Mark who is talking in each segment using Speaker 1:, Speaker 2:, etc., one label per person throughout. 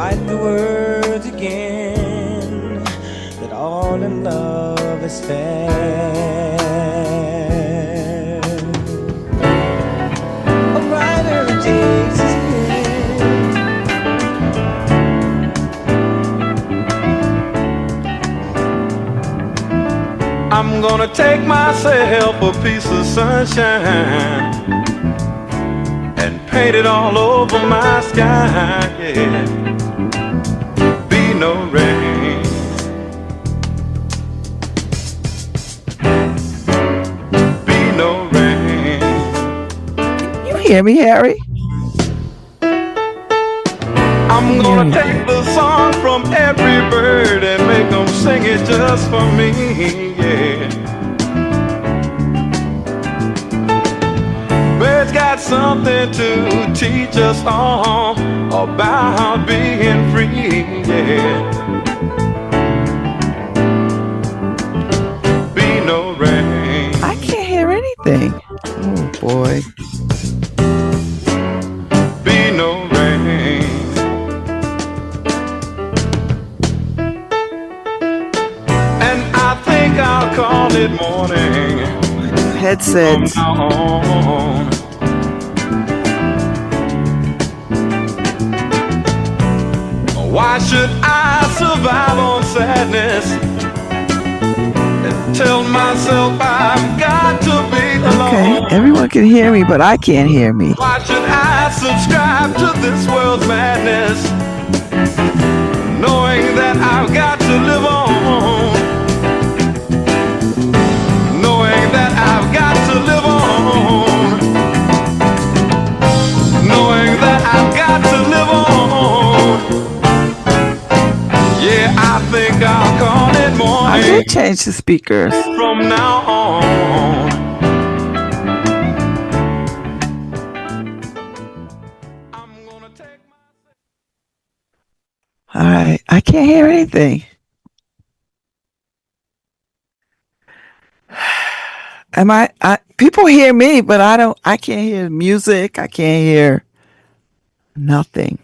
Speaker 1: write the words again, that all in love is fair. A writer takes his pen. I'm gonna take myself a piece of sunshine and paint it all over my sky, yeah. Be no rain. Be no rain.
Speaker 2: You hear me, Harry?
Speaker 1: I'm gonna take the song from every bird and make them sing it just for me, yeah. Birds got something to teach us all about being free, yeah. Be no rain.
Speaker 2: I can't hear anything. Oh boy.
Speaker 1: Be no rain. And I think I'll call it morning
Speaker 2: Headsets.
Speaker 1: from now on. Why should I survive on sadness and tell myself I've got to be
Speaker 2: Okay,
Speaker 1: alone?
Speaker 2: everyone can hear me, but I can't hear me.
Speaker 1: Why should I subscribe to this world's madness, knowing that I've got to live on? Knowing that I've got to live on. Knowing that I've got to live on. Yeah, I think I'll call it
Speaker 2: I
Speaker 1: morning
Speaker 2: did change the speakers.
Speaker 1: from now on. I'm gonna take
Speaker 2: All right, I can't hear anything. People hear me, but I can't hear music. I can't hear nothing.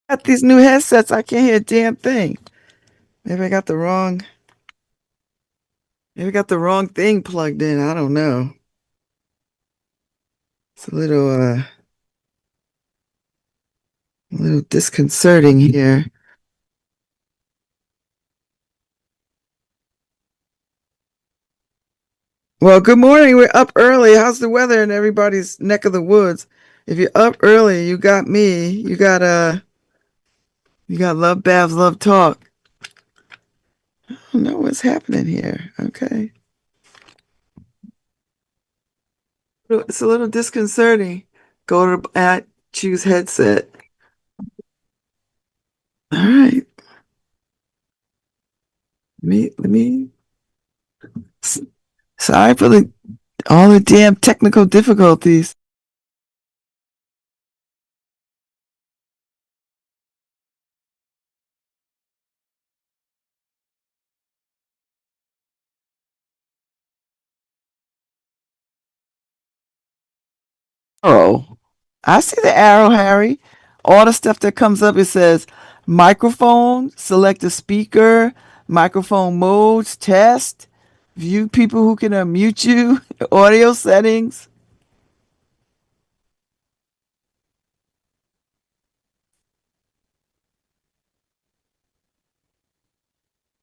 Speaker 2: Got these new headsets. I can't hear a damn thing. Maybe I got the wrong thing plugged in. I don't know. It's a little disconcerting here. Well, good morning. We're up early. How's the weather in everybody's neck of the woods? If you're up early, you got me. You got LoveBabz, LoveTalk. I don't know what's happening here. Okay. It's a little disconcerting. Go to choose headset. All right. Let me sorry for all the damn technical difficulties. Oh, I see the arrow, Harry. All the stuff that comes up, it says microphone, select a speaker, microphone modes, test, view people who can unmute you, audio settings.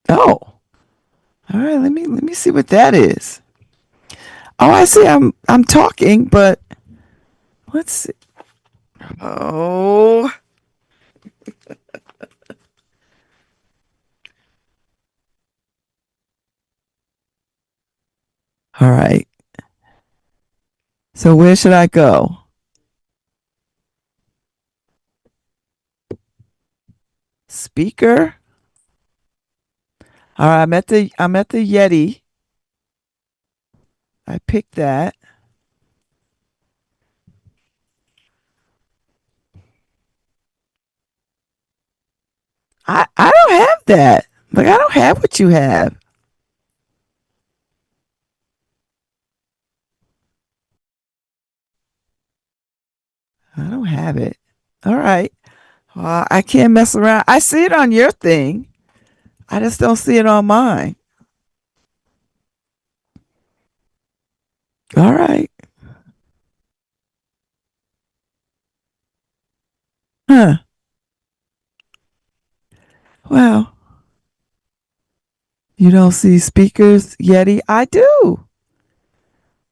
Speaker 2: Oh, all right. Let me see what that is. Oh, I see. I'm talking, but let's see. Oh, all right. So where should I go? Speaker. All right. I'm at the Yeti. I picked that. I don't have that. Like I don't have what you have. I don't have it. All right. Well, I can't mess around. I see it on your thing. I just don't see it on mine. All right. Huh. Well, you don't see speakers, Yeti? I do.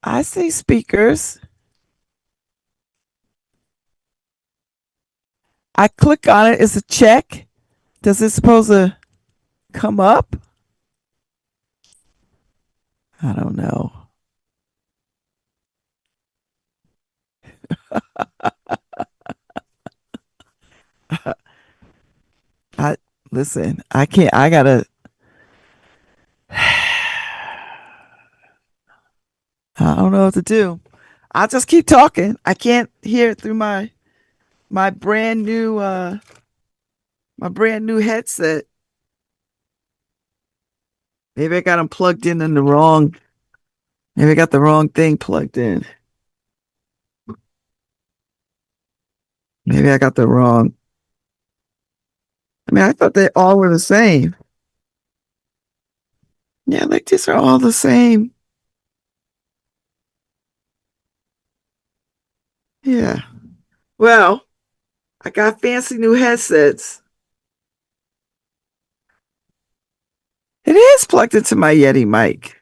Speaker 2: I see speakers. I click on it. It's a check. Does it supposed to come up? I don't know. I listen. I can't. I gotta. I don't know what to do. I'll just keep talking. I can't hear it through my brand new my brand new headset. Maybe I got them plugged in the wrong. Maybe I got the wrong thing plugged in. Maybe I got the wrong. I mean, I thought they all were the same. Yeah, like these are all the same. Yeah. Well, I got fancy new headsets. It is plugged into my Yeti mic.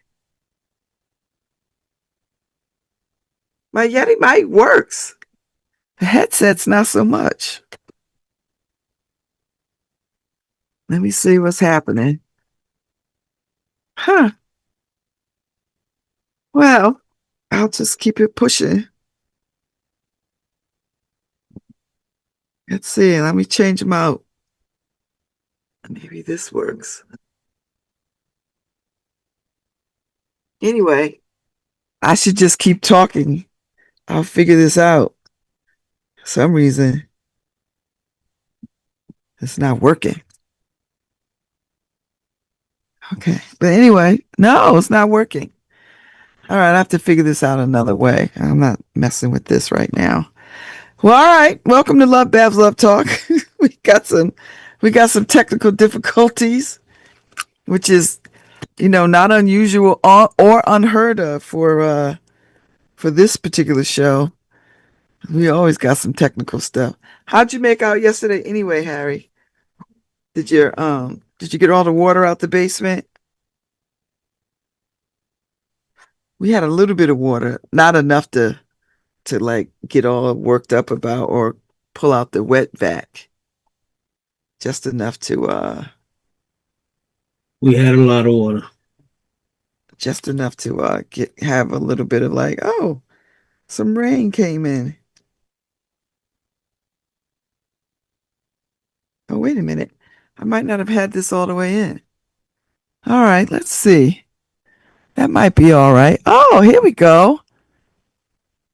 Speaker 2: My Yeti mic works. The headset's not so much. Let me see what's happening. Huh. Well, I'll just keep it pushing. Let's see. Let me change them out. Maybe this works. Anyway, I should just keep talking. I'll figure this out. For some reason, it's not working. Okay. But anyway, no, it's not working. All right, I have to figure this out another way. I'm not messing with this right now. Well, all right. Welcome to LoveBabz Love Talk. we got some we got some technical difficulties, which is, not unusual or unheard of for this particular show. We always got some technical stuff. How'd you make out yesterday anyway, Harry? Did you get all the water out the basement? We had a little bit of water, not enough to like get all worked up about or pull out the wet vac. Just enough to
Speaker 3: We had a lot of water.
Speaker 2: get have a little bit of like, oh, some rain came in. Oh, wait a minute. I might not have had this all the way in. All right, let's see. That might be all right. Oh, here we go.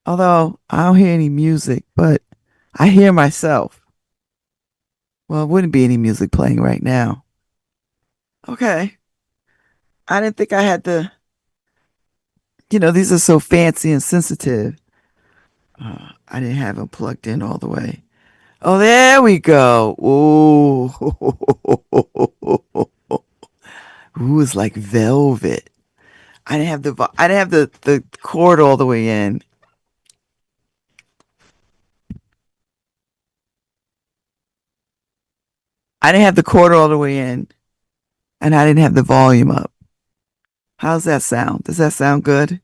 Speaker 2: Although I don't hear any music, but I hear myself. Well, it wouldn't be any music playing right now. Okay. I didn't think I had to, these are so fancy and sensitive. I didn't have them plugged in all the way. Oh, there we go. Ooh. Ooh, it's like velvet. I didn't have the cord all the way in. I didn't have the cord all the way in, and I didn't have the volume up. How's that sound? Does that sound good?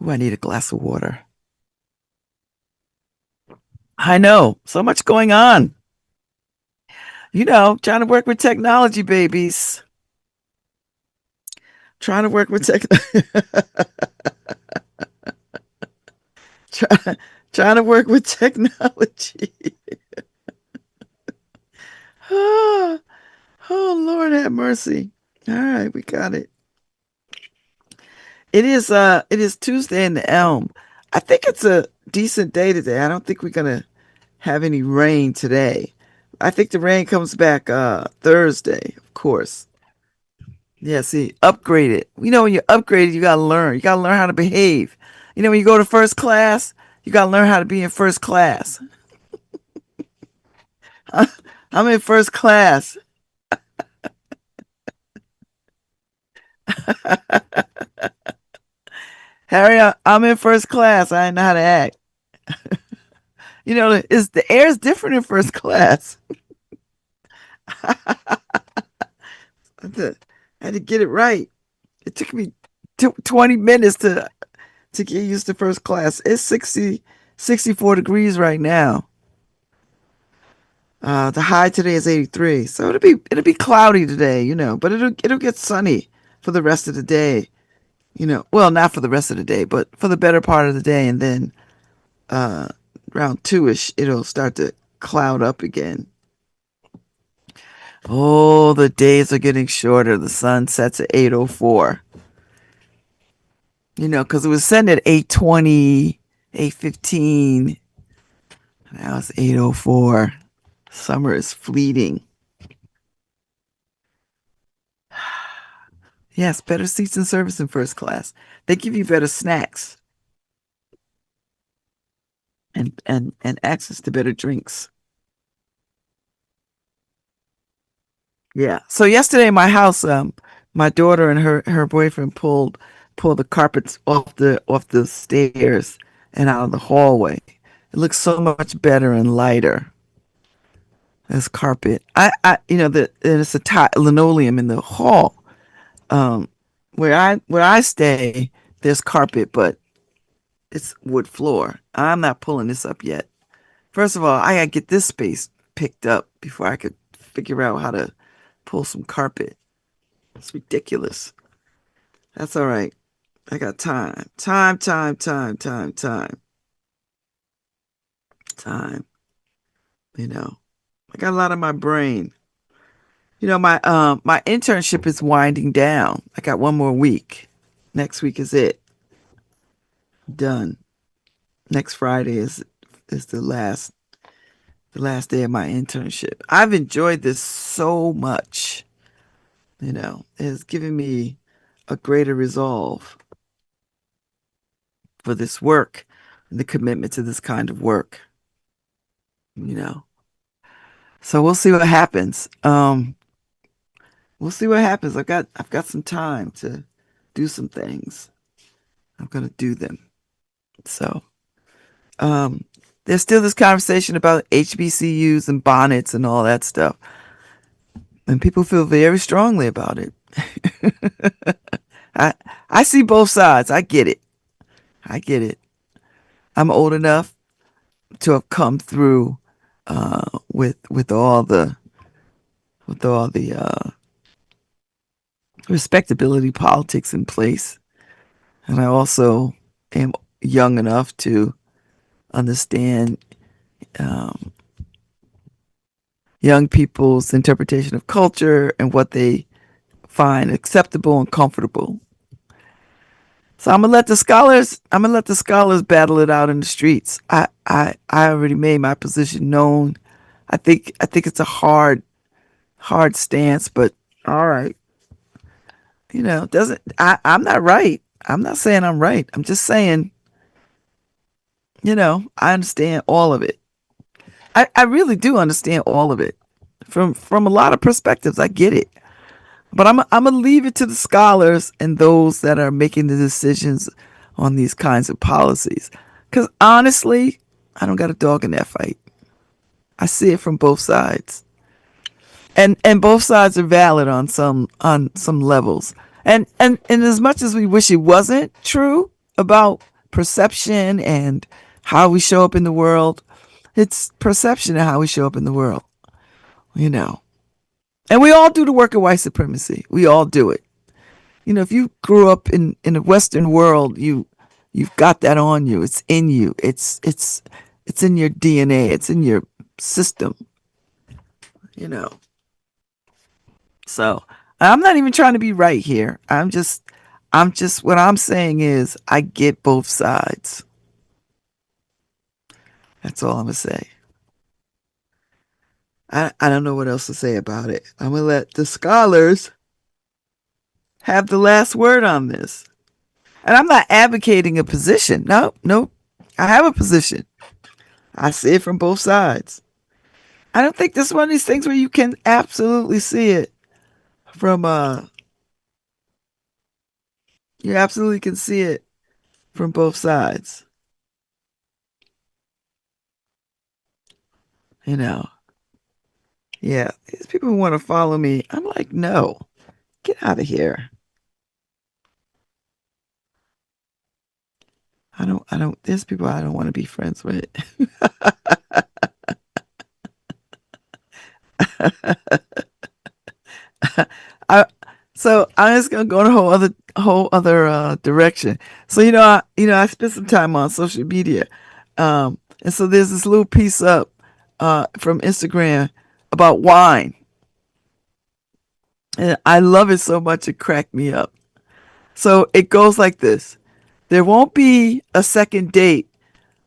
Speaker 2: Ooh, I need a glass of water. I know. So much going on. Trying to work with technology, babies. Trying to work with tech. Try, trying to work with technology. oh, Lord have mercy. All right, we got it. It is Tuesday in the Elm. I think it's a decent day today. I don't think we're gonna have any rain today. I think the rain comes back Thursday, of course. Yeah, see, upgrade it. You know, when you upgrade it, you gotta learn. You gotta learn how to behave. You know, when you go to first class, you gotta learn how to be in first class. I'm in first class. Harry, I'm in first class. I know how to act. You know, is the air's different in first class. I had to get it right. It took me 20 minutes to get used to first class. It's 64 degrees right now. The high today is 83, so it'll be cloudy today, but it'll get sunny for the rest of the day. Well, not for the rest of the day, but for the better part of the day, and then uh, around 2ish, it'll start to cloud up again. Oh, the days are getting shorter. The sun sets at 8:04. Because it was setting at 8:20, 8:15. Now it's 8:04. Summer is fleeting. Yes, better seats and service in first class. They give you better snacks and access to better drinks. Yeah. So yesterday in my house, my daughter and her boyfriend pulled the carpets off the stairs and out of the hallway. It looks so much better and lighter. This carpet. It's a linoleum in the hall. Um, where I stay, there's carpet, but it's wood floor. I'm not pulling this up yet. First of all, I gotta get this space picked up before I could figure out how to pull some carpet. It's ridiculous. That's all right. I got time. Time, time, time, time, time, time. You know, I got a lot on my brain. My internship is winding down. I got one more week. Next week is it. Done. Next Friday is the last day of my internship. I've enjoyed this so much. It has given me a greater resolve for this work and the commitment to this kind of work. You know. So we'll see what happens. We'll see what happens. I've got some time to do some things. I'm gonna do them. So um there's still this conversation about HBCUs and bonnets and all that stuff. And people feel very strongly about it. I I see both sides. I get it. I get it. I'm old enough to have come through with all the respectability politics in place, and I also am young enough to understand um, young people's interpretation of culture and what they find acceptable and comfortable. So I'm gonna let the scholars battle it out in the streets. I already made my position known. I think it's a hard stance, but all right. Doesn't I'm not right. I'm not saying I'm right. I'm just saying, I understand all of it. I really do understand all of it. From a lot of perspectives, I get it. But I'm gonna leave it to the scholars and those that are making the decisions on these kinds of policies. Because honestly, I don't got a dog in that fight. I see it from both sides, and both sides are valid on some levels. And as much as we wish it wasn't true about perception and how we show up in the world, it's perception of how we show up in the world. You know, and we all do the work of white supremacy. We all do it. If you grew up in the Western world, you've got that on you. It's in you. It's in your DNA. It's in your system. You know. So I'm not even trying to be right here. I'm just what I'm saying is I get both sides. That's all I'm gonna say. I don't know what else to say about it. I'm gonna let the scholars have the last word on this. And I'm not advocating a position. No, no. I have a position. I see it from both sides. I don't think this is one of these things where you can absolutely see it from you absolutely can see it from both sides. You know. Yeah. These people who want to follow me, I'm like, no. Get out of here. I don't there's people I don't want to be friends with. I so I'm just gonna go in a whole other direction. So I spent some time on social media, and so there's this little piece up from Instagram about wine, and I love it so much it cracked me up. So it goes like this: there won't be a second date,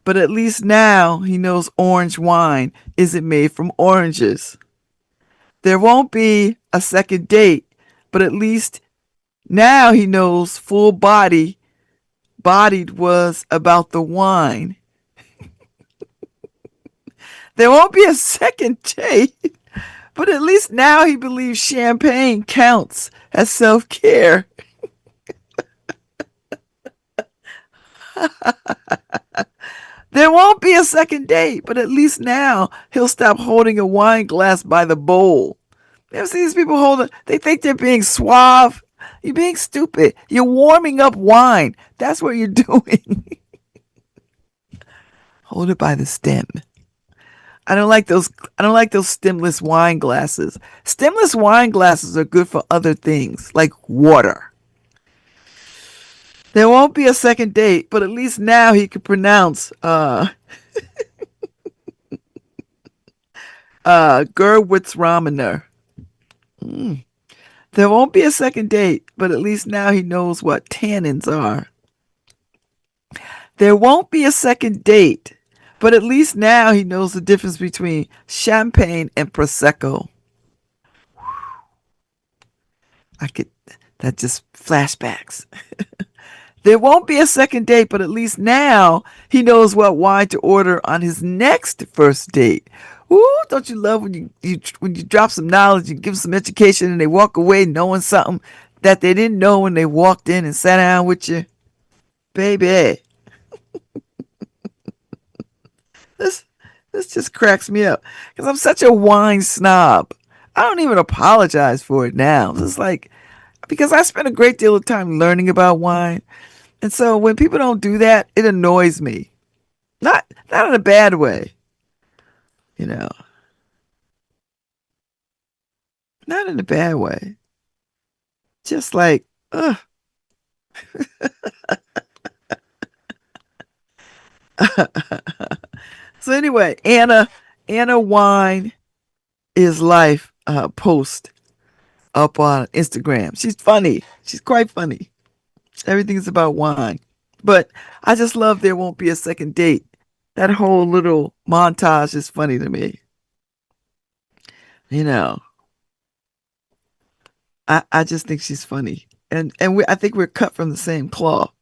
Speaker 2: but at least now he knows orange wine isn't made from oranges. There won't be a second date, but at least now he knows bodied was about the wine. There won't be a second date, but at least now he believes champagne counts as self care. There won't be a second date, but at least now he'll stop holding a wine glass by the bowl. You ever see these people hold it? They think they're being suave. You're being stupid. You're warming up wine. That's what you're doing. Hold it by the stem. I don't like those. I don't like those stemless wine glasses. Stemless wine glasses are good for other things, like water. There won't be a second date, but at least now he can pronounce Gerwitz Raminer. There won't be a second date, but at least now he knows what tannins are. There won't be a second date, but at least now he knows the difference between champagne and prosecco. I could that just flashbacks. There won't be a second date, but at least now he knows what wine to order on his next first date. Ooh, don't you love when you drop some knowledge, you give some education, and they walk away knowing something that they didn't know when they walked in and sat down with you, baby. This this just cracks me up because I'm such a wine snob. I don't even apologize for it now. It's like because I spent a great deal of time learning about wine, and so when people don't do that, it annoys me. Not in a bad way, you know, not in a bad way. Just like, ugh. So anyway, Anna Wine is life post up on Instagram. She's funny. She's quite funny. Everything is about wine. But I just love there won't be a second date. That whole little montage is funny to me. You know, I just think she's funny. I think we're cut from the same cloth.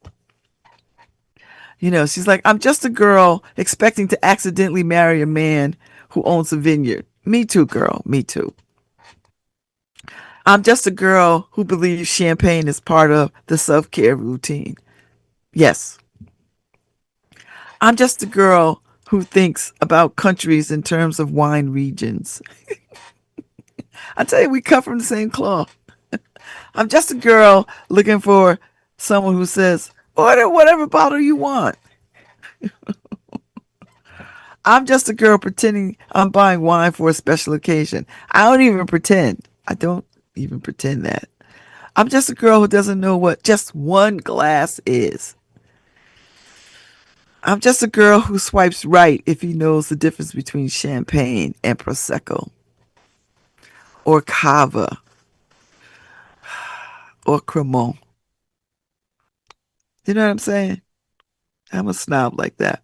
Speaker 2: She's like, I'm just a girl expecting to accidentally marry a man who owns a vineyard. Me too, girl. Me too. I'm just a girl who believes champagne is part of the self care routine. Yes. I'm just a girl who thinks about countries in terms of wine regions. I tell you, we cut from the same cloth. I'm just a girl looking for someone who says, order whatever bottle you want. I'm just a girl pretending I'm buying wine for a special occasion. I don't even pretend. I don't even pretend that. I'm just a girl who doesn't know what just one glass is. I'm just a girl who swipes right if he knows the difference between champagne and prosecco or cava or cremant. You know what I'm saying? I'm a snob like that.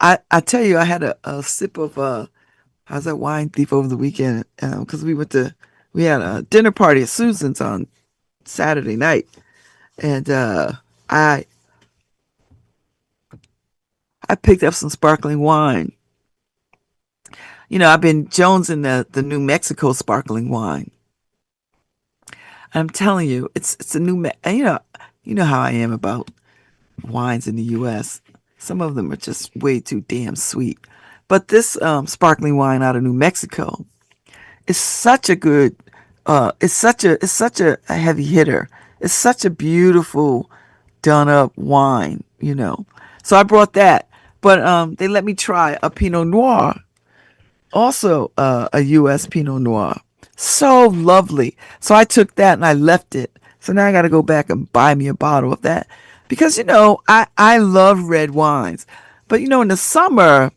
Speaker 2: I tell you, I had a sip of I was at Wine Thief over the weekend because we had a dinner party at Susan's on Saturday night, and I I picked up some sparkling wine. I've been jonesing the New Mexico sparkling wine. I'm telling you, it's a you know how I am about wines in the U.S. Some of them are just way too damn sweet, but this sparkling wine out of New Mexico is such a good. It's such a heavy hitter. It's such a beautiful done up wine. So I brought that, but they let me try a Pinot Noir, also a U.S. Pinot Noir. So lovely. So I took that and I left it. So now I got to go back and buy me a bottle of that because I love red wines, but in the summer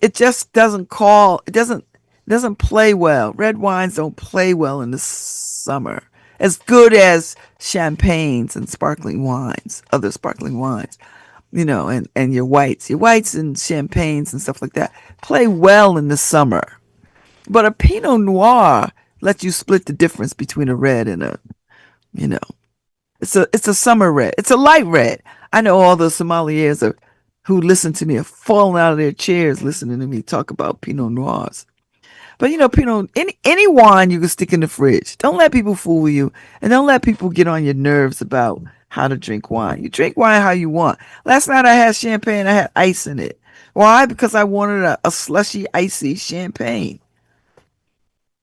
Speaker 2: it just doesn't play well. Red wines don't play well in the summer as good as champagnes and sparkling wines, other sparkling wines. And your whites and champagnes and stuff like that play well in the summer. But a Pinot Noir lets you split the difference between a red and you know, it's a summer red. It's a light red. I know all the sommeliers who listen to me are falling out of their chairs listening to me talk about Pinot Noirs. But Pinot, any wine you can stick in the fridge. Don't let people fool you, and don't let people get on your nerves about how to drink wine. You drink wine how you want. Last night I had champagne. I had ice in it. Why? Because I wanted a slushy, icy champagne.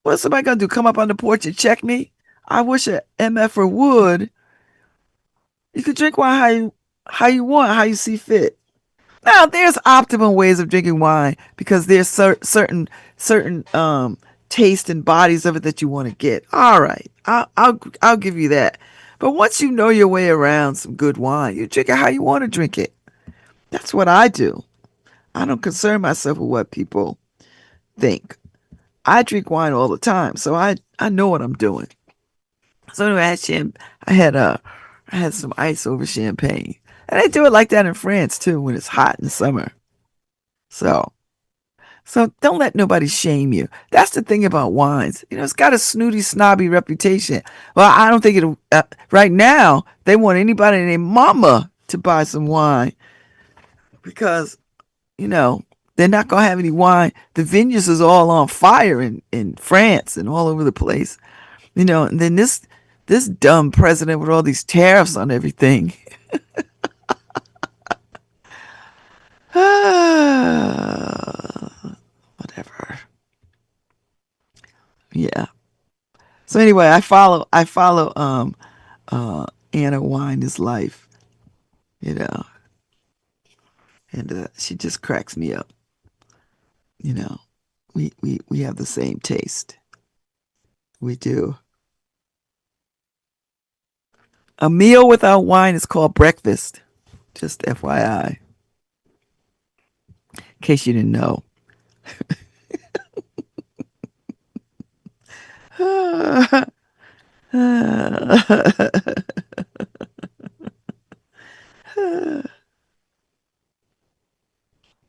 Speaker 2: What's somebody gonna do? Come up on the porch and check me? I wish a MFer would. You could drink wine how you want, how you see fit. Now, there's optimal ways of drinking wine because there's certain taste and bodies of it that you want to get. All right, I'll give you that. But once you know your way around some good wine, you drink it how you want to drink it. That's what I do. I don't concern myself with what people think. I drink wine all the time, so I know what I'm doing. So anyway, I had I had some ice over champagne, and they do it like that in France too when it's hot in the summer. So so don't let nobody shame you. That's the thing about wines. It's got a snooty, snobby reputation. Well, I don't think it. Right now, they want anybody and their mama to buy some wine because you know they're not gonna have any wine. The vineyards is all on fire in France and all over the place. And then this dumb president with all these tariffs on everything. Whatever. Yeah. So anyway, I follow Anna Wine is Life, you know, and she just cracks me up. You know, we have the same taste. We do. A meal without wine is called breakfast. Just FYI, in case you didn't know.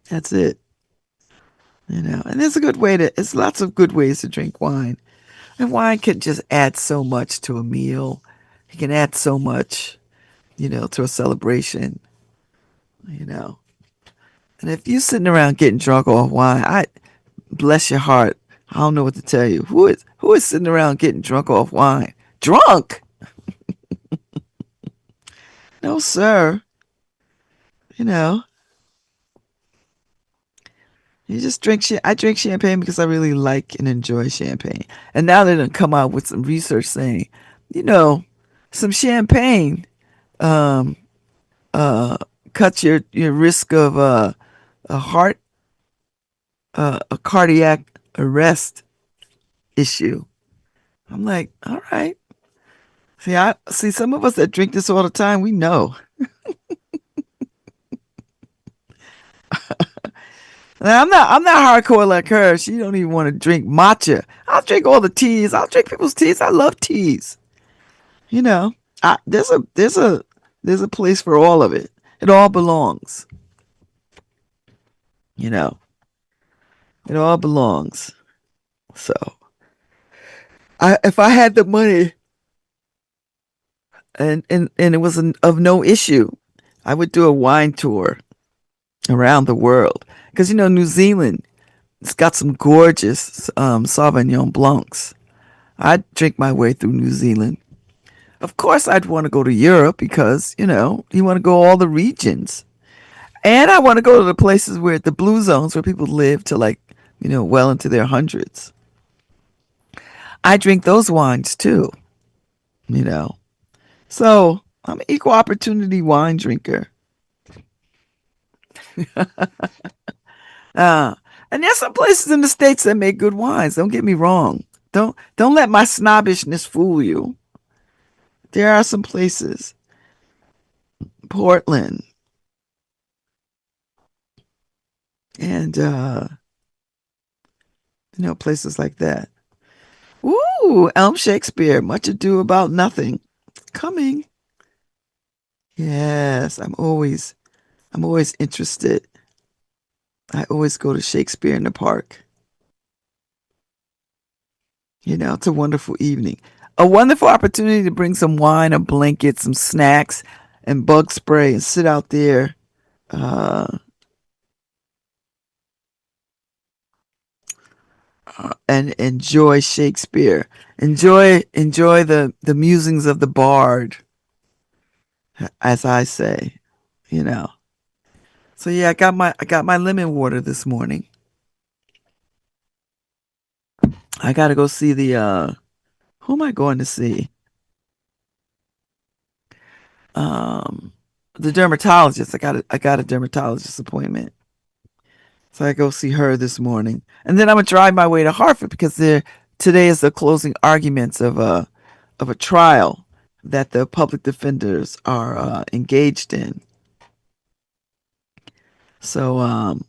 Speaker 2: That's it. And there's a good way to. It's lots of good ways to drink wine, and wine can just add so much to a meal. It can add so much, to a celebration. You know, and if you're sitting around getting drunk off wine, I bless your heart. I don't know what to tell you. Who is sitting around getting drunk off wine? Drunk? No, sir. You know, you just drink shit. I drink champagne because I really like and enjoy champagne. And now they're gonna come out with some research saying, you know, some champagne um, uh, cuts your risk of a heart a cardiac arrest issue. I'm like, all right. See some of us that drink this all the time. We know. Now, I'm not hardcore like her. She don't even want to drink matcha. I'll drink all the teas. I'll drink people's teas. I love teas. You know, there's a place for all of it. It all belongs. You know. It all belongs. So, if I had the money and it was of no issue, I would do a wine tour around the world. Because New Zealand, it's got some gorgeous Sauvignon Blancs. I'd drink my way through New Zealand. Of course, I'd want to go to Europe because you want to go all the regions, and I want to go to the places where the blue zones where people live to like well into their hundreds. I drink those wines too. You know, so I'm an equal opportunity wine drinker. Uh, and there's some places in the States that make good wines. Don't get me wrong. Don't let my snobbishness fool you. There are some places, Portland and places like that. Ooh, Elm Shakespeare, Much Ado About Nothing. Coming. Yes, I'm always interested. I always go to Shakespeare in the Park. It's a wonderful evening. A wonderful opportunity to bring some wine, a blanket, some snacks, and bug spray and sit out there uh, and enjoy Shakespeare. Enjoy the musings of the bard, as I say. You know. So yeah, I got my lemon water this morning. I got to go see the who am I going to see? Um the dermatologist. I got a dermatologist appointment. So I go see her this morning. And then I'm gonna drive my way to Hartford because today is the closing arguments of a trial that the public defenders are engaged in. So I'm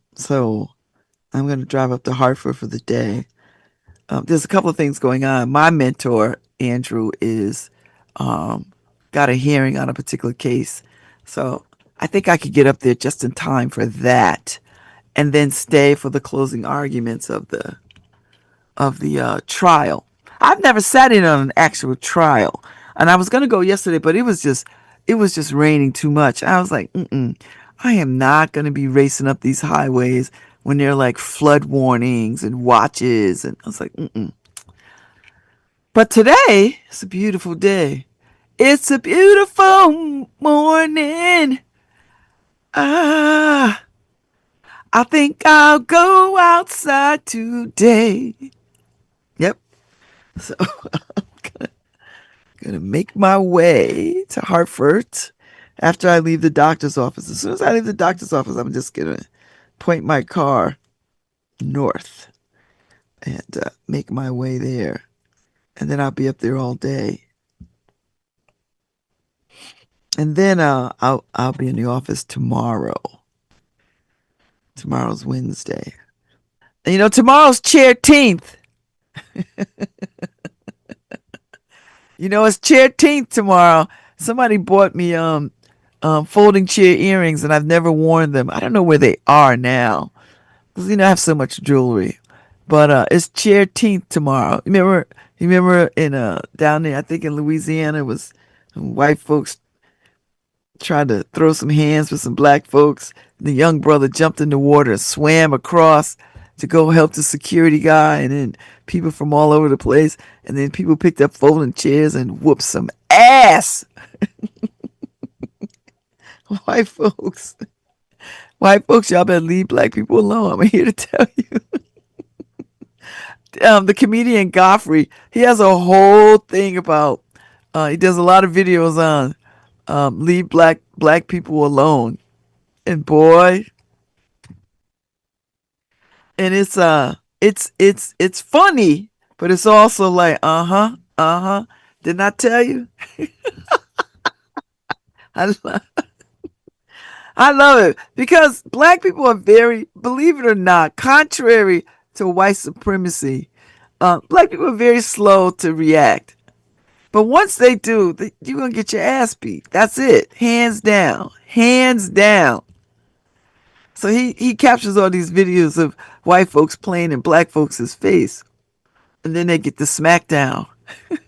Speaker 2: gonna drive up to Hartford for the day. There's a couple of things going on. My mentor, Andrew, is um, got a hearing on a particular case. So I think I could get up there just in time for that and then stay for the closing arguments of the trial. I've never sat in on an actual trial. And I was going to go yesterday, but it was just raining too much. I was like, I am not going to be racing up these highways when there are like flood warnings and watches. And I was like, mm-mm. But today, it's a beautiful day. It's a beautiful morning. Ah, I think I'll go outside today. Yep. So gonna make my way to Hartford after I leave the doctor's office. As soon as I leave the doctor's office, I'm just gonna point my car north and make my way there, and then I'll be up there all day. And then I'll be in the office tomorrow. Tomorrow's Wednesday. And tomorrow's Chair-teenth. It's Chair-teenth tomorrow. Somebody bought me folding chair earrings, and I've never worn them. I don't know where they are now because I have so much jewelry. But it's Chair-teenth tomorrow. You remember in down there, I think in Louisiana, it was white folks tried to throw some hands with some black folks. The young brother jumped in the water and swam across to go help the security guy, and then people from all over the place, and then people picked up folding chairs and whooped some ass. White folks, white folks, y'all better leave black people alone. I'm here to tell you. The comedian Godfrey, he has a whole thing about. He does a lot of videos on leave black people alone, and boy, and it's funny, but it's also like Didn't I tell you? I love, I love it because black people are very, believe it or not, contrary to white supremacy. Black people are very slow to react. But once they do, you're going to get your ass beat. That's it. Hands down. Hands down. So he captures all these videos of white folks playing in black folks' face, and then they get the smackdown, and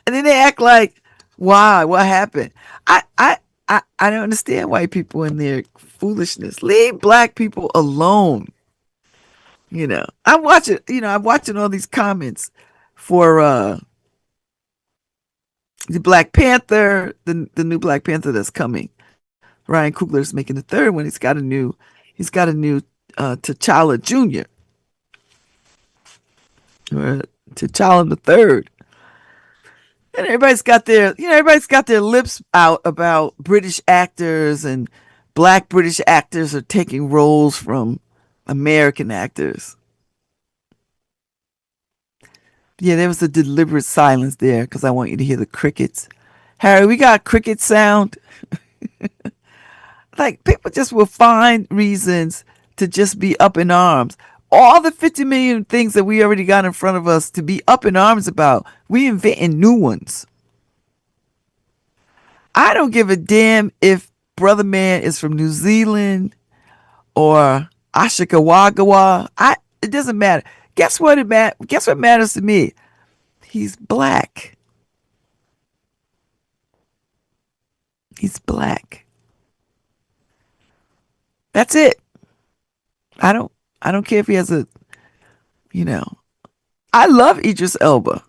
Speaker 2: then they act like, "Why? What happened?" I I I don't understand white people and their foolishness. Leave black people alone. I'm watching. I'm watching all these comments for the Black Panther, the new Black Panther that's coming. Ryan Coogler's making the third one. He's got a new T'Challa Junior or T'Challa the third. And everybody's got their lips out about British actors, and black British actors are taking roles from American actors. Yeah, there was a deliberate silence there because I want you to hear the crickets. Harry, we got cricket sound. Like, people just will find reasons to just be up in arms. All the 50 million things that we already got in front of us to be up in arms about, we inventing new ones. I don't give a damn if Brother Man is from New Zealand or Ashikawagawa. It doesn't matter. Guess what matters to me? He's black. He's black. That's it. I don't I don't care if he has a you know. I love Idris Elba.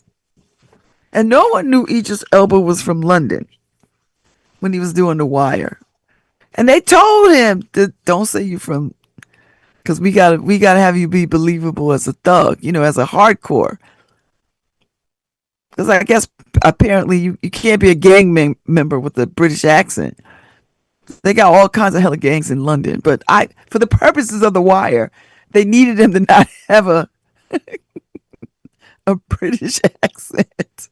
Speaker 2: And no one knew Idris Elba was from London when he was doing The Wire. And they told him that don't say you from, because we gotta have you be believable as a thug, as a hardcore. Because I guess apparently you can't be a member with a British accent. They got all kinds of hella gangs in London, but for the purposes of The Wire, they needed him to not have a British accent.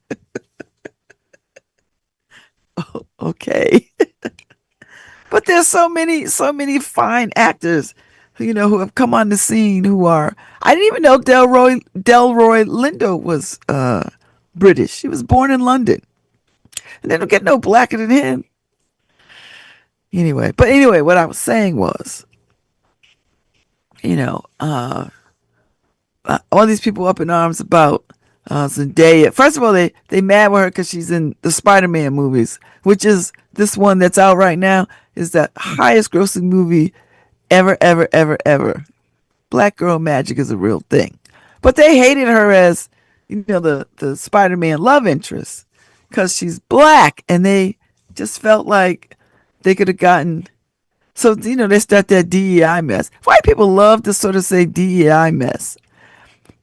Speaker 2: Okay. But there's so many fine actors, who have come on the scene who are. I didn't even know Delroy Lindo was British. He was born in London, and they don't get no blacker than him. Anyway, what I was saying was, you know, uh, all these people up in arms about Zendaya. First of all, they mad with her because she's in the Spider-Man movies, which is this one that's out right now is the highest grossing movie ever, ever, ever, ever. Black girl magic is a real thing, but they hated her as the Spider-Man love interest because she's black, and they just felt like they could have gotten. So they start that DEI mess. White people love to sort of say DEI mess.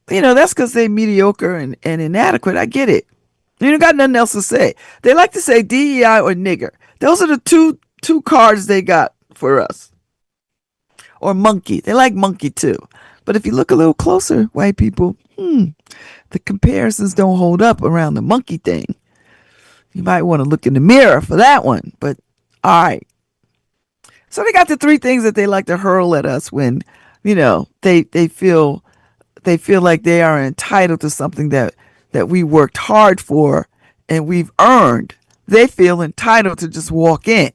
Speaker 2: That's because they mediocre and inadequate. I get it. You don't got nothing else to say. They like to say DEI or nigger. Those are the two cards they got for us. Or monkey. They like monkey too. But if you look a little closer, white people, the comparisons don't hold up around the monkey thing. You might want to look in the mirror for that one. But all right. So they got the three things that they like to hurl at us when, they feel like they are entitled to something that we worked hard for and we've earned. They feel entitled to just walk in.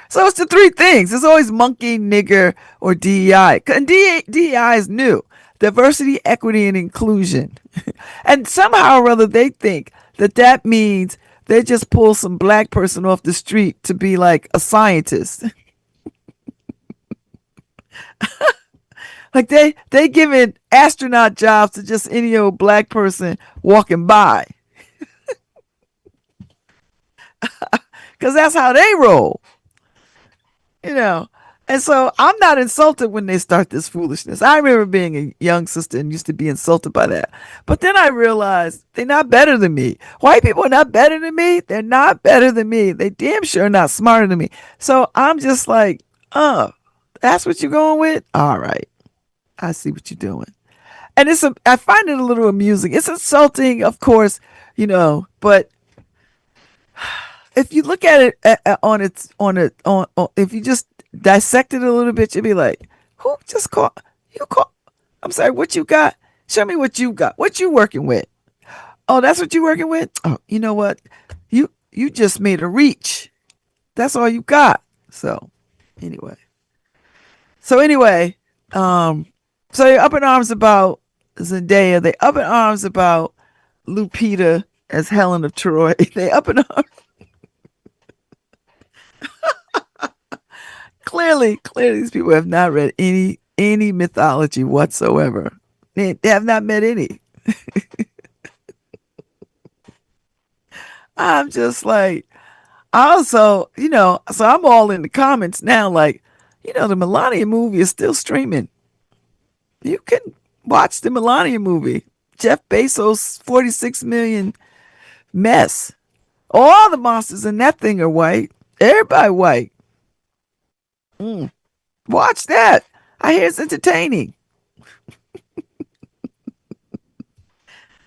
Speaker 2: So it's the three things. It's always monkey, nigger, or DEI. And DEI is new. Diversity, equity, and inclusion. And somehow or other they think that means they just pull some black person off the street to be like a scientist. Like they giving astronaut jobs to just any old black person walking by. Because that's how they roll. And so I'm not insulted when they start this foolishness. I remember being a young sister and used to be insulted by that. But then I realized they're not better than me. White people are not better than me. They're not better than me. They damn sure not smarter than me. So I'm just like, that's what you're going with? All right. I see what you're doing. And I find it a little amusing. It's insulting, of course, but if you look at it if you just dissect it a little bit, you'll be like, who just called you call I'm sorry, what you got? Show me what you got. What you working with? Oh, that's what you working with? Oh, you know what? You just made a reach. That's all you got. So Anyway, so anyway, um, so they're up in arms about Zendaya. They up in arms about Lupita as Helen of Troy. They up in arms. Clearly, these people have not read any mythology whatsoever. They have not met any. I'm just like, also, so I'm all in the comments now. Like, the Melania movie is still streaming. You can watch the Melania movie. Jeff Bezos' 46 million mess. All the monsters in that thing are white. Everybody white. Mm. Watch that. I hear it's entertaining.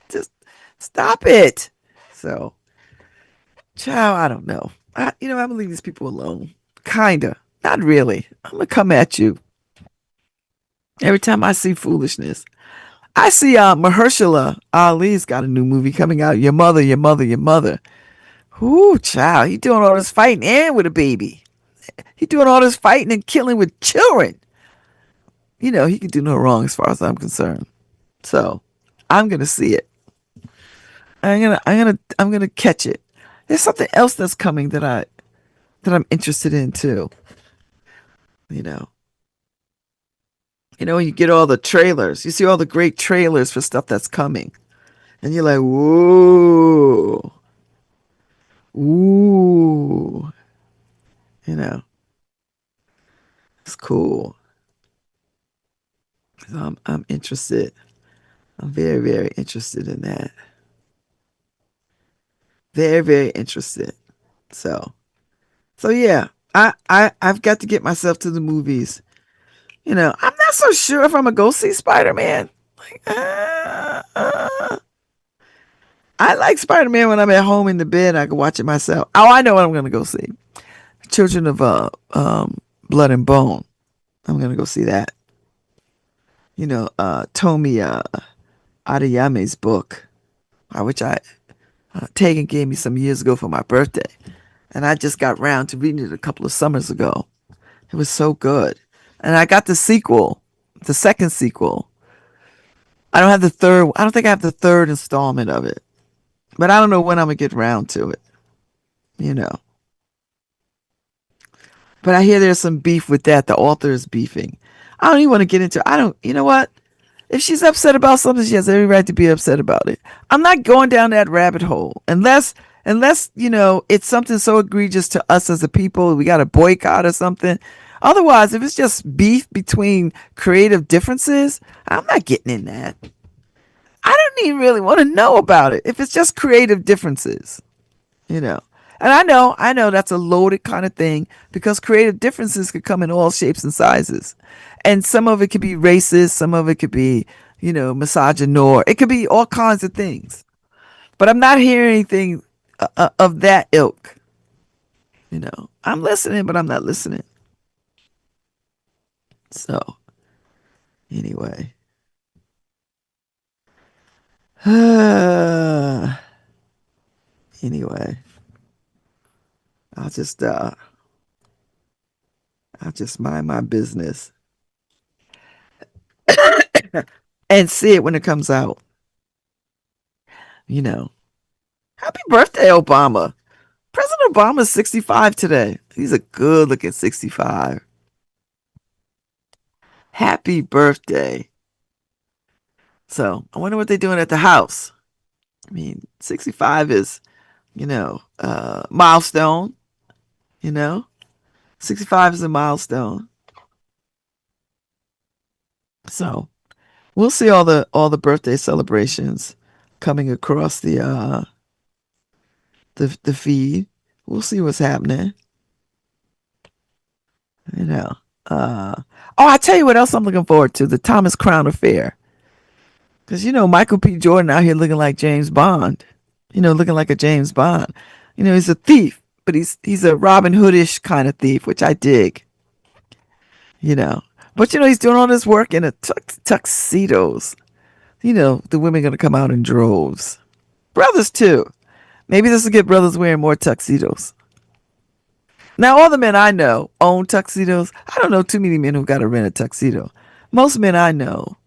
Speaker 2: Just stop it. So, child, I don't know. I'm gonna leave these people alone. Kinda. Not really. I'm gonna come at you every time I see foolishness. I see Mahershala Ali's got a new movie coming out. Your mother, your mother, your mother. Ooh, child, he doing all this fighting and with a baby. He doing all this fighting and killing with children. He can do no wrong as far as I'm concerned. So, I'm gonna see it. I'm gonna catch it. There's something else that's coming that I'm interested in too. You know, when you get all the trailers, you see all the great trailers for stuff that's coming, and you're like, whoa, ooh, you know, it's cool. So I'm interested. I'm very, very interested in that. Very, very interested. So, so yeah, I've got to get myself to the movies. I'm not so sure if I'm gonna go see Spider Man. Like, I like Spider Man when I'm at home in the bed. I can watch it myself. Oh, I know what I'm gonna go see. Children of Blood and Bone. I'm gonna go see that. Tomi Adayame's book, which I Tegan gave me some years ago for my birthday, and I just got round to reading it a couple of summers ago. It was so good, and I got the sequel, the second sequel. I don't have the third. I don't think I have the third installment of it, but I don't know when I'm gonna get round to it. You know. But I hear there's some beef with that. The author is beefing. I don't even want to get into it. I don't, you know what? If she's upset about something, she has every right to be upset about it. I'm not going down that rabbit hole unless it's something so egregious to us as a people, we got to boycott or something. Otherwise, if it's just beef between creative differences, I'm not getting in that. I don't even really want to know about it if it's just creative differences, you know. And I know that's a loaded kind of thing because creative differences could come in all shapes and sizes. And some of it could be racist, some of it could be, misogynist. It could be all kinds of things. But I'm not hearing anything of that ilk. I'm listening, but I'm not listening. So, anyway. Anyway, I'll just uh I'll just mind my business and see it when it comes out. You know. Happy birthday, Obama. President Obama's 65 today. He's a good looking 65. Happy birthday. So I wonder what they're doing at the house. I mean, 65 is, milestone, you know? 65 is a milestone. So we'll see all the birthday celebrations coming across the feed. We'll see what's happening. You know. I tell you what else I'm looking forward to, the Thomas Crown Affair. Because, Michael P. Jordan out here looking like James Bond. Looking like a James Bond. He's a thief, but he's a Robin Hoodish kind of thief, which I dig. You know. But, he's doing all this work in a tuxedos. The women going to come out in droves. Brothers, too. Maybe this will get brothers wearing more tuxedos. Now, all the men I know own tuxedos. I don't know too many men who got to rent a tuxedo. Most men I know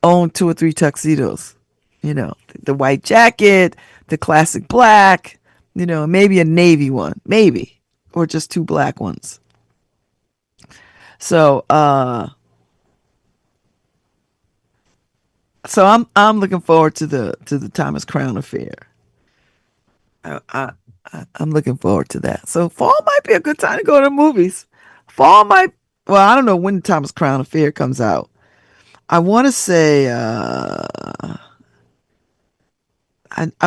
Speaker 2: own two or three tuxedos. You know, the white jacket, the classic black, maybe a navy one, maybe, or just two black ones. So, I'm looking forward to the Thomas Crown affair. I, I I'm looking forward to that. So fall might be a good time to go to the movies. Fall might. Well, I don't know when the Thomas Crown affair comes out. I want to say I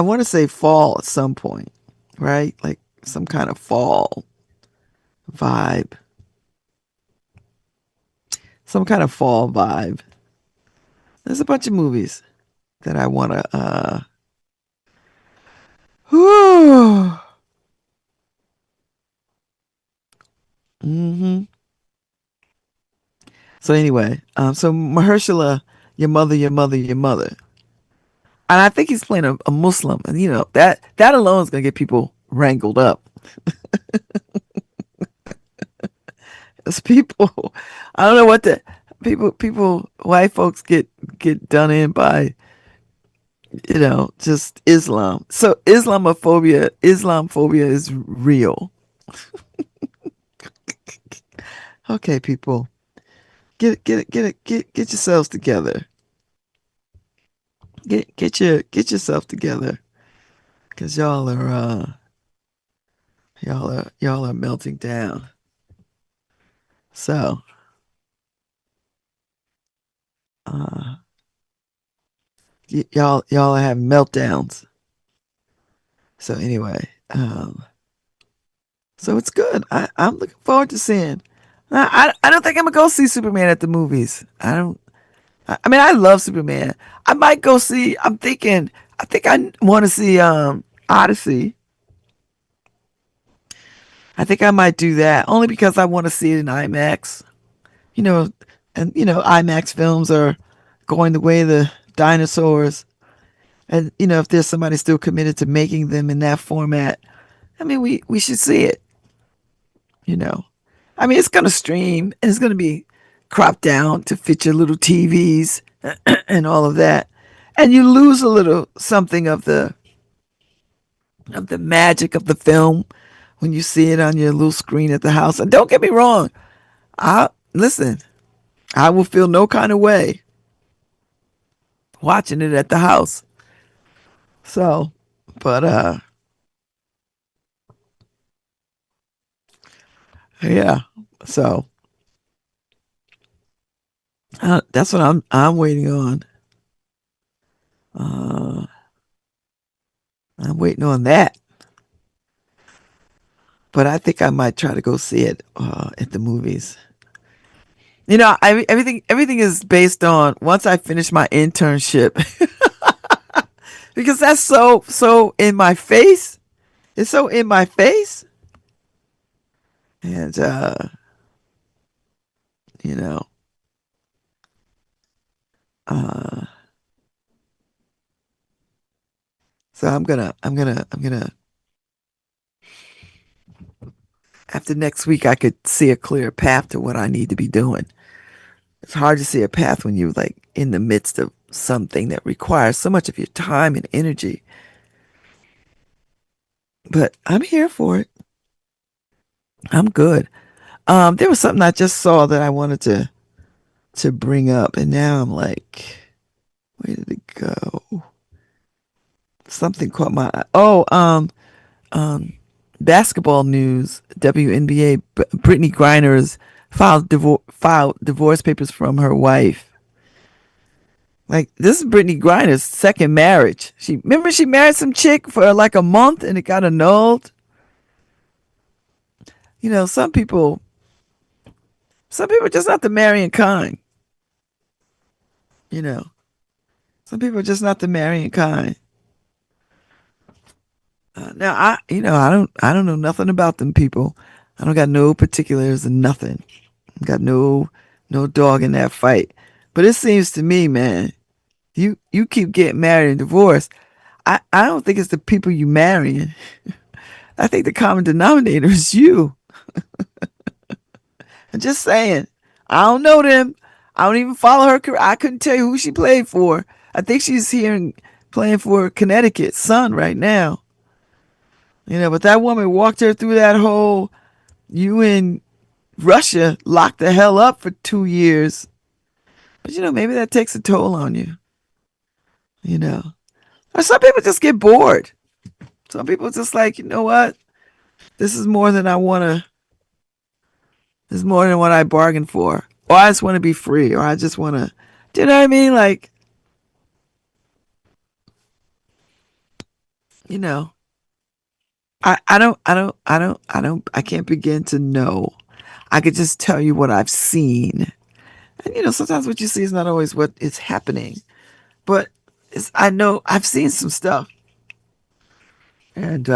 Speaker 2: want to say fall at some point, right? Like some kind of fall vibe, some kind of fall vibe. There's a bunch of movies that I want to. Whew. Hmm. So anyway, so Mahershala, your mother, your mother, your mother, and I think he's playing a Muslim, and that alone is gonna get people wrangled up. As people, I don't know what the white folks get done in by, just Islam. So Islamophobia is real. Okay, people, get yourselves together. Get yourself together, cause y'all are melting down. So, uh, y'all are having meltdowns. So anyway, so it's good. I'm looking forward to seeing. I don't think I'm gonna go see Superman at the movies. I don't. I mean, I love Superman. I might go see. I'm thinking. I think I want to see Odyssey. I think I might do that only because I want to see it in IMAX. You know, and IMAX films are going the way of the dinosaurs. And if there's somebody still committed to making them in that format, I mean, we should see it. You know, I mean, it's gonna stream and it's gonna be cropped down to fit your little TVs and all of that, and you lose a little something of the magic of the film when you see it on your little screen at the house. And don't get me wrong, I listen. I will feel no kind of way watching it at the house. So, but yeah. So that's what I'm waiting on. Uh, I'm waiting on that. But I think I might try to go see it at the movies. Everything is based on once I finish my internship, because that's so in my face. It's so in my face, and you know, uh, so I'm gonna after next week I could see a clear path to what I need to be doing. It's hard to see a path when you're like in the midst of something that requires so much of your time and energy. But I'm here for it. I'm good. There was something I just saw that I wanted to bring up, and now I'm like, where did it go? Something caught my eye. Oh, um, basketball news. WNBA. Brittany Griner's filed divorce papers from her wife. Like this is Brittany Griner's second marriage. She married some chick for like a month and it got annulled. Some people are just not the marrying kind. You know, some people are just not the marrying kind. Now I don't know nothing about them people. I don't got no particulars and nothing. Got no dog in that fight. But it seems to me, man, you keep getting married and divorced. I don't think it's the people you marrying. I think the common denominator is you. I'm just saying. I don't know them. I don't even follow her career. I couldn't tell you who she played for. I think she's here playing for Connecticut Sun right now. But that woman walked her through that whole you in Russia locked the hell up for 2 years. But maybe that takes a toll on you. You know. Or some people just get bored. Some people just like, you know what? This is more than I wanna this is more than what I bargained for. Or I just wanna be free. Or I just wanna do you know what I mean? Like, you know. I can't begin to know. I could just tell you what I've seen. And sometimes what you see is not always what is happening. But I know I've seen some stuff. And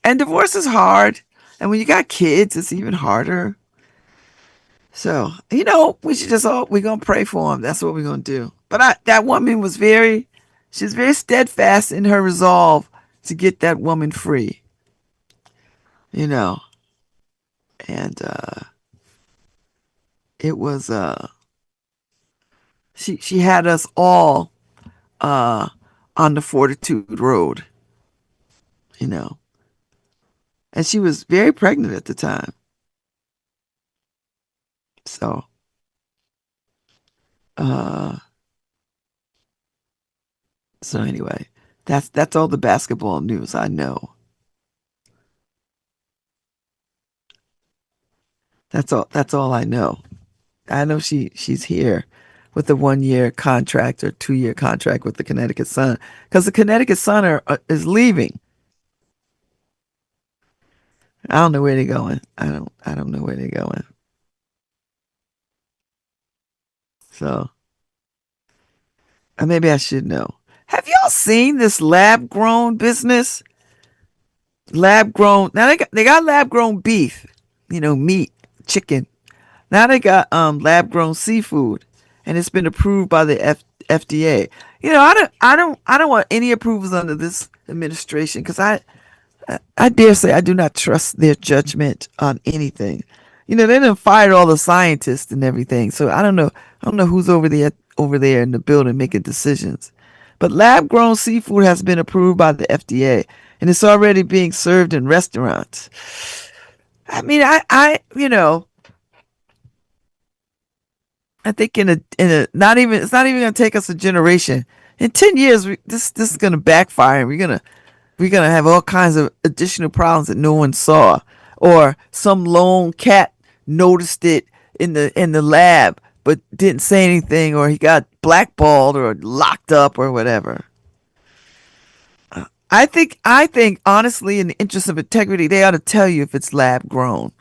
Speaker 2: divorce is hard. And when you got kids, it's even harder. So, we should we're going to pray for them. That's what we're going to do. But that woman she's very steadfast in her resolve to get that woman free. You know, and it was, she had us all on the Fortitude Road, you know, and she was very pregnant at the time. So, uh, so anyway, that's all the basketball news I know. That's all I know. I know she's here with a 1 year contract or 2 year contract with the Connecticut Sun because the Connecticut Sun is leaving. I don't know where they're going. I don't know where they're going. So, maybe I should know. Have y'all seen this lab grown business? Lab grown. Now they got lab grown beef, meat, chicken. Now they got lab grown seafood, and it's been approved by the FDA. I don't want any approvals under this administration because I dare say I do not trust their judgment on anything. They done fired all the scientists and everything, so I don't know. I don't know who's over there in the building making decisions. But lab grown seafood has been approved by the FDA, and it's already being served in restaurants. I mean, I think in a not even it's not even going to take us a generation. In 10 years, this is going to backfire. And we're gonna have all kinds of additional problems that no one saw, or some lone cat noticed it in the lab but didn't say anything, or he got blackballed or locked up or whatever. I think honestly, in the interest of integrity, they ought to tell you if it's lab grown.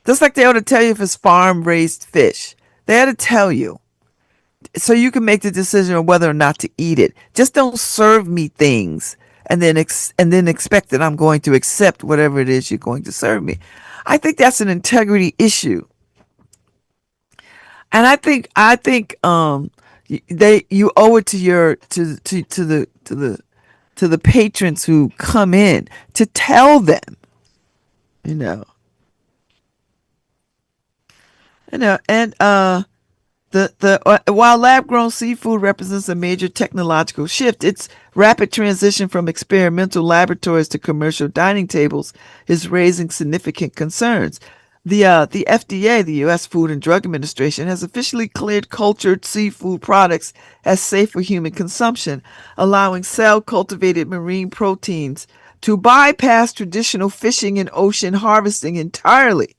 Speaker 2: Just like they ought to tell you if it's farm raised fish. They ought to tell you so you can make the decision on whether or not to eat it. Just don't serve me things and then expect that I'm going to accept whatever it is you're going to serve me. I think that's an integrity issue, and I think you owe it to your to the patrons who come in to tell them, you know, and while lab grown seafood represents a major technological shift, its rapid transition from experimental laboratories to commercial dining tables is raising significant concerns. The FDA, the U.S. Food and Drug Administration, has officially cleared cultured seafood products as safe for human consumption, allowing cell cultivated marine proteins to bypass traditional fishing and ocean harvesting entirely.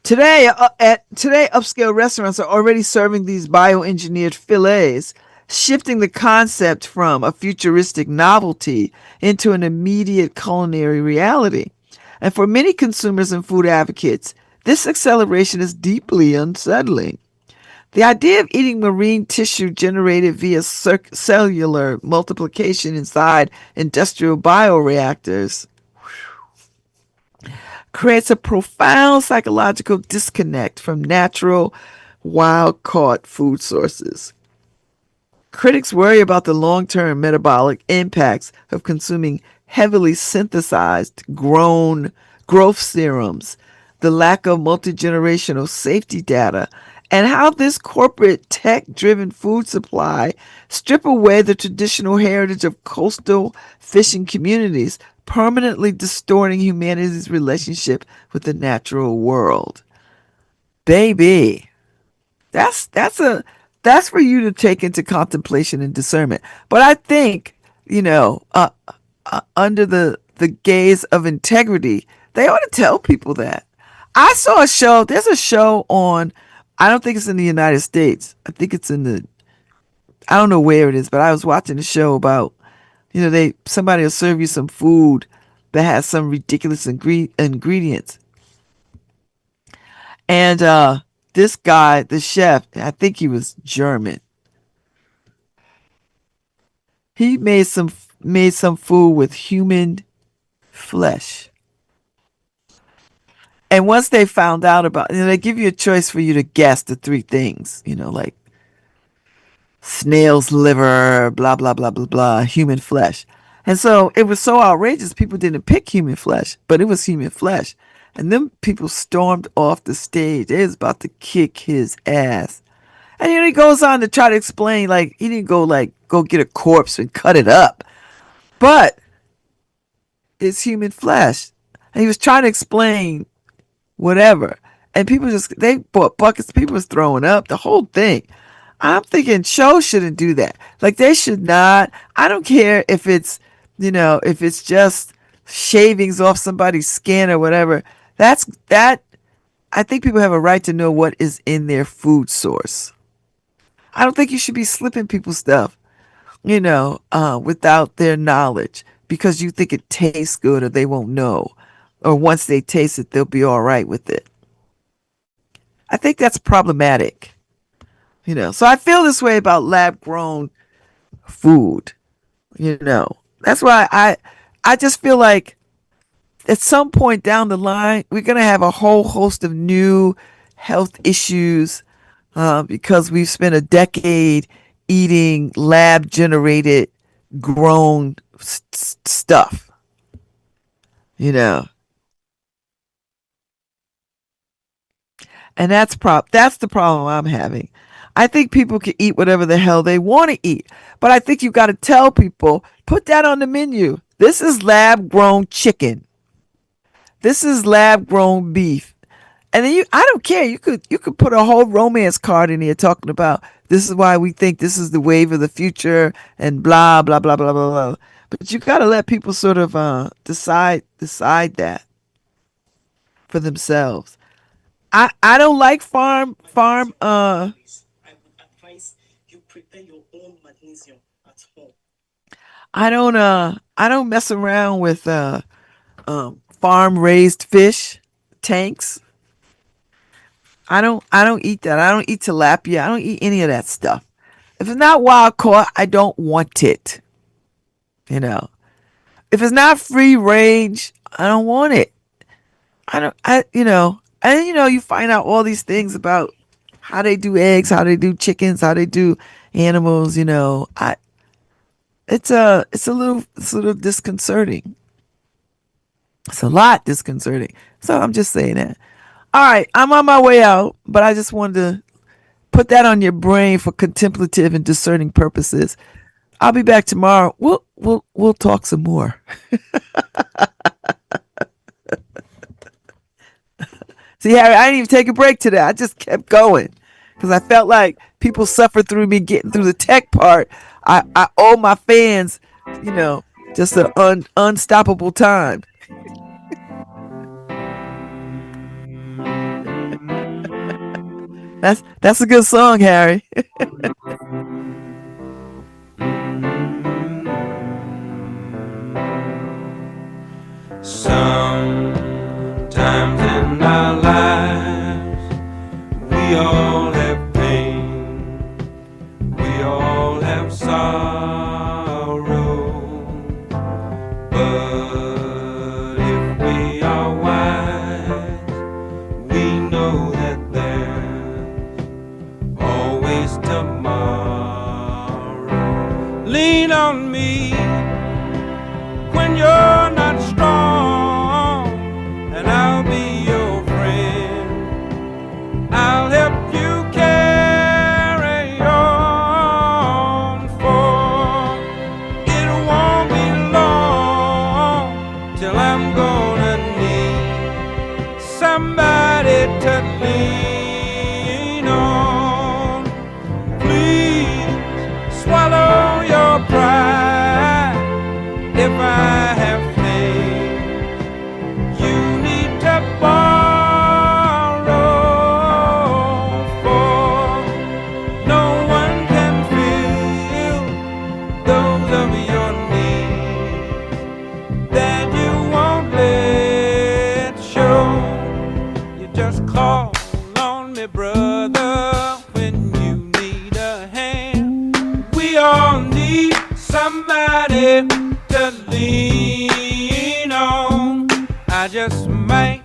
Speaker 2: Today, upscale restaurants are already serving these bioengineered fillets, shifting the concept from a futuristic novelty into an immediate culinary reality. And for many consumers and food advocates, this acceleration is deeply unsettling. The idea of eating marine tissue generated via cellular multiplication inside industrial bioreactors creates a profound psychological disconnect from natural, wild caught food sources. Critics worry about the long term metabolic impacts of consuming heavily synthesized, growth serums, the lack of multi-generational safety data, and how this corporate tech-driven food supply strip away the traditional heritage of coastal fishing communities, permanently distorting humanity's relationship with the natural world. Baby, that's that's for you to take into contemplation and discernment. But I think, you know, under the gaze of integrity, they ought to tell people that. I saw a show. There's a show on. I don't think it's in the United States. I think it's in the. I don't know where it is, but I was watching a show about. They somebody will serve you some food that has some ridiculous ingredients, and this guy, the chef, I think he was German. He made some food with human flesh. And once they found out about, they give you a choice for you to guess the three things, like snail's liver, blah, blah, blah, blah, blah, human flesh. And so it was so outrageous, people didn't pick human flesh, but it was human flesh. And then people stormed off the stage. They was about to kick his ass. And he goes on to try to explain, like, he didn't go get a corpse and cut it up, but it's human flesh. And he was trying to explain whatever. And people they bought buckets. People was throwing up, the whole thing. I'm thinking shows shouldn't do that. Like, they should not. I don't care if it's just shavings off somebody's skin or whatever. That. I think people have a right to know what is in their food source. I don't think you should be slipping people stuff, without their knowledge because you think it tastes good or they won't know. Or once they taste it, they'll be all right with it. I think that's problematic. So I feel this way about lab grown food. That's why I just feel like at some point down the line, we're going to have a whole host of new health issues because we've spent a decade eating lab generated grown stuff. You know, And that's the problem I'm having. I think people can eat whatever the hell they want to eat. But I think you got to tell people, put that on the menu. This is lab grown chicken. This is lab grown beef. And then I don't care. You could put a whole romance card in here talking about this is why we think this is the wave of the future and blah blah blah blah blah blah. But you got to let people sort of decide that for themselves. I don't like farm. I don't mess around with farm raised fish tanks. I don't eat that. I don't eat tilapia. I don't eat any of that stuff. If it's not wild caught, I don't want it. You know. If it's not free range, I don't want it. I don't I you know and you find out all these things about how they do eggs, how they do chickens, how they do animals, I it's a little disconcerting. It's a lot disconcerting. So I'm just saying that. All right, I'm on my way out, but I just wanted to put that on your brain for contemplative and discerning purposes. I'll be back tomorrow. We'll talk some more. See, Harry, I didn't even take a break today. I just kept going because I felt like people suffered through me getting through the tech part. I owe my fans, just an unstoppable time. That's a good song, Harry.
Speaker 1: Sometimes in our lives, we all have pain, we all have sorrow. But if we are wise, we know that there's always tomorrow. Lean on me when you're not strong, and somebody to lean on. Please swallow your pride. If I have failed, you need to borrow, for no one can fill those of your needs that you won't let show. You just call on me, brother, when you need a hand. We all need somebody to lean on. I just might